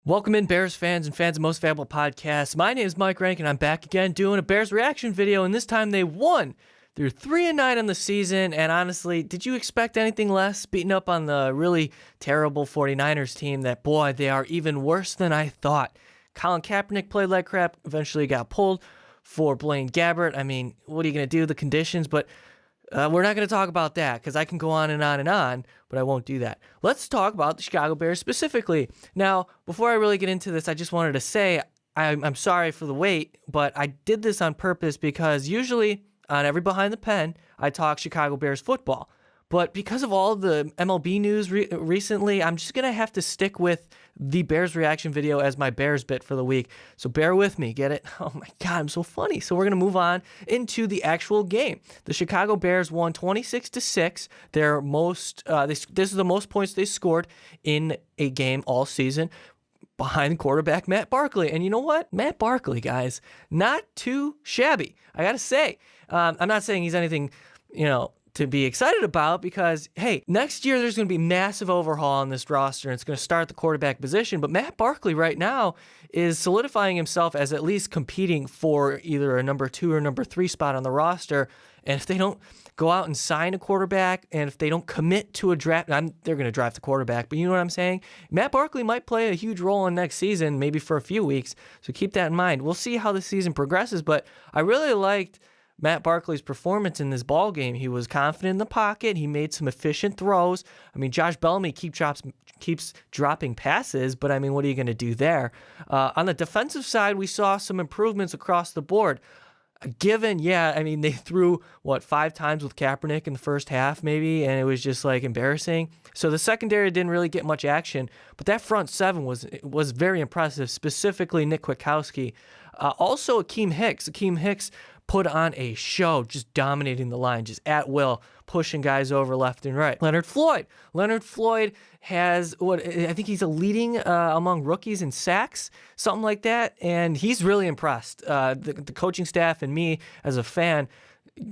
Welcome in, Bears fans and fans of Most Valuable Podcasts. My name is Mike Rank, and I'm back again doing a Bears reaction video, and this time they won. They're 3-9 on the season, and honestly, did you expect anything less? Beating up on the really terrible 49ers team that, boy, they are even worse than I thought. Colin Kaepernick played like crap, eventually got pulled for Blaine Gabbert. I mean, what are you going to do? The conditions, but we're not going to talk about that because I can go on and on and on, but I won't do that. Let's talk about the Chicago Bears specifically. Now, before I really get into this, I just wanted to say I'm sorry for the wait, but I did this on purpose because usually on every Behind the Pen, I talk Chicago Bears football. But because of all of the MLB news recently, I'm just going to have to stick with the Bears reaction video as my Bears bit for the week. So bear with me, get it? Oh my God, I'm so funny. So we're going to move on into the actual game. The Chicago Bears won 26-6. Their most, this is the most points they scored in a game all season behind quarterback Matt Barkley. And you know what? Matt Barkley, guys, not too shabby. I got to say, I'm not saying he's anything, to be excited about because, hey, next year there's going to be massive overhaul on this roster and it's going to start at the quarterback position. But Matt Barkley right now is solidifying himself as at least competing for either a number 2 or number 3 spot on the roster. And if they don't go out and sign a quarterback and if they don't commit to a draft, they're going to draft the quarterback. But you know what I'm saying? Matt Barkley might play a huge role in next season, maybe for a few weeks. So keep that in mind. We'll see how the season progresses. But I really liked Matt Barkley's performance in this ball game. He was confident in the pocket. He made some efficient throws. I mean, Josh Bellamy keeps dropping passes, but I mean, what are you going to do there? On the defensive side, we saw some improvements across the board. They threw, 5 times with Kaepernick in the first half maybe, and it was just like embarrassing. So the secondary didn't really get much action, but that front seven was very impressive, specifically Nick Kwiatkowski. Also Akeem Hicks. Akeem Hicks put on a show, just dominating the line, just at will, pushing guys over left and right. Leonard Floyd has I think he's a leading among rookies in sacks, something like that, and he's really impressed. The coaching staff and me as a fan,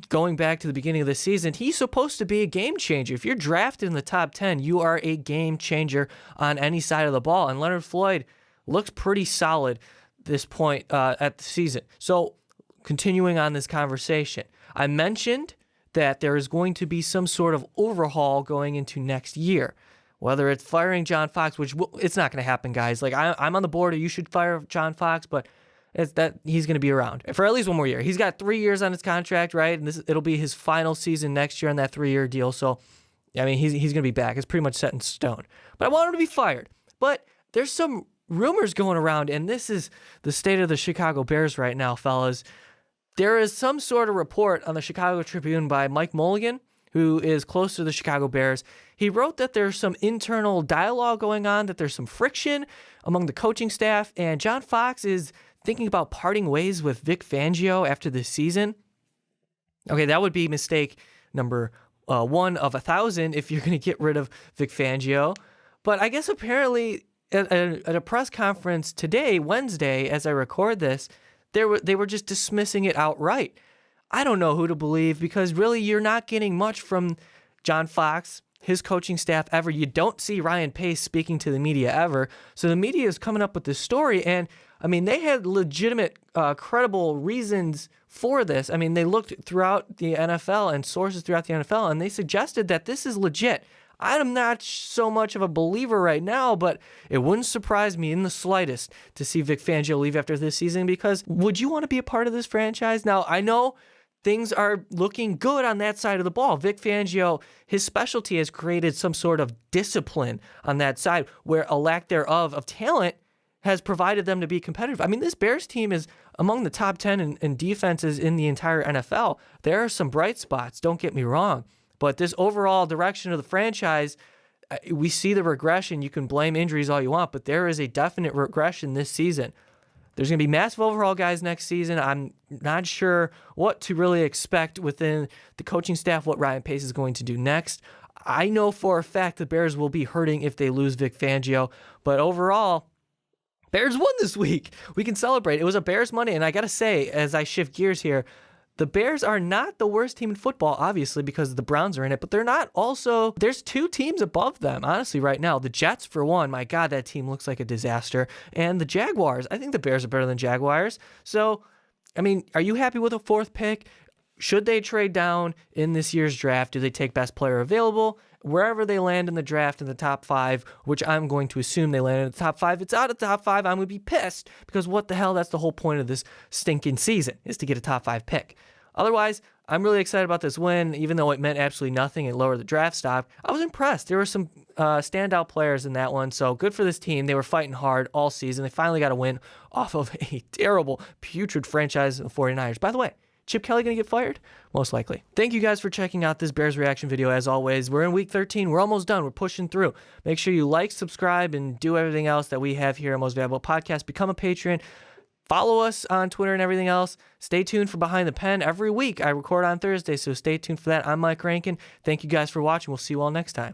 going back to the beginning of the season, he's supposed to be a game changer. If you're drafted in the top 10, you are a game changer on any side of the ball, and Leonard Floyd looks pretty solid this point at the season. So continuing on this conversation, I mentioned that there is going to be some sort of overhaul going into next year, whether it's firing John Fox, which it's not going to happen, guys. Like I'm on the board, or you should fire John Fox, but it's that he's going to be around for at least one more year. He's got 3 years on his contract, right? And it'll be his final season next year on that 3-year deal. So, I mean, he's going to be back. It's pretty much set in stone. But I want him to be fired. But there's some rumors going around, and this is the state of the Chicago Bears right now, fellas. There is some sort of report on the Chicago Tribune by Mike Mulligan, who is close to the Chicago Bears. He wrote that there's some internal dialogue going on, that there's some friction among the coaching staff, and John Fox is thinking about parting ways with Vic Fangio after this season. Okay, that would be mistake number 1 of 1,000 if you're going to get rid of Vic Fangio. But I guess apparently at a press conference today, Wednesday, as I record this, they were just dismissing it outright. I don't know who to believe because really you're not getting much from John Fox, his coaching staff ever. You don't see Ryan Pace speaking to the media ever. So the media is coming up with this story. And I mean, they had legitimate, credible reasons for this. I mean, they looked throughout the NFL and sources throughout the NFL, and they suggested that this is legit. I'm not so much of a believer right now, but it wouldn't surprise me in the slightest to see Vic Fangio leave after this season, because would you want to be a part of this franchise? Now, I know things are looking good on that side of the ball. Vic Fangio, his specialty has created some sort of discipline on that side where a lack thereof of talent has provided them to be competitive. I mean, this Bears team is among the top 10 in defenses in the entire NFL. There are some bright spots, don't get me wrong. But this overall direction of the franchise, we see the regression. You can blame injuries all you want, but there is a definite regression this season. There's going to be massive overhaul, guys, next season. I'm not sure what to really expect within the coaching staff, what Ryan Pace is going to do next. I know for a fact the Bears will be hurting if they lose Vic Fangio, but overall, Bears won this week. We can celebrate. It was a Bears Monday, and I got to say, as I shift gears here, the Bears are not the worst team in football, obviously, because the Browns are in it, but they're not also, there's two teams above them, honestly, right now. The Jets, for one, my God, that team looks like a disaster. And the Jaguars, I think the Bears are better than Jaguars. So, I mean, are you happy with a fourth pick? Should they trade down in this year's draft? Do they take best player available? Wherever they land in the draft in the top 5, which I'm going to assume they land in the top 5, if it's out of the top 5, I'm going to be pissed because what the hell? That's the whole point of this stinking season is to get a top 5 pick. Otherwise, I'm really excited about this win, even though it meant absolutely nothing and lowered the draft stock. I was impressed. There were some standout players in that one, so good for this team. They were fighting hard all season. They finally got a win off of a terrible, putrid franchise in the 49ers. By the way, Chip Kelly going to get fired? Most likely. Thank you guys for checking out this Bears reaction video. As always, we're in week 13. We're almost done. We're pushing through. Make sure you like, subscribe, and do everything else that we have here at Most Valuable Podcast. Become a patron. Follow us on Twitter and everything else. Stay tuned for Behind the Pen. Every week I record on Thursday, so stay tuned for that. I'm Mike Rankin. Thank you guys for watching. We'll see you all next time.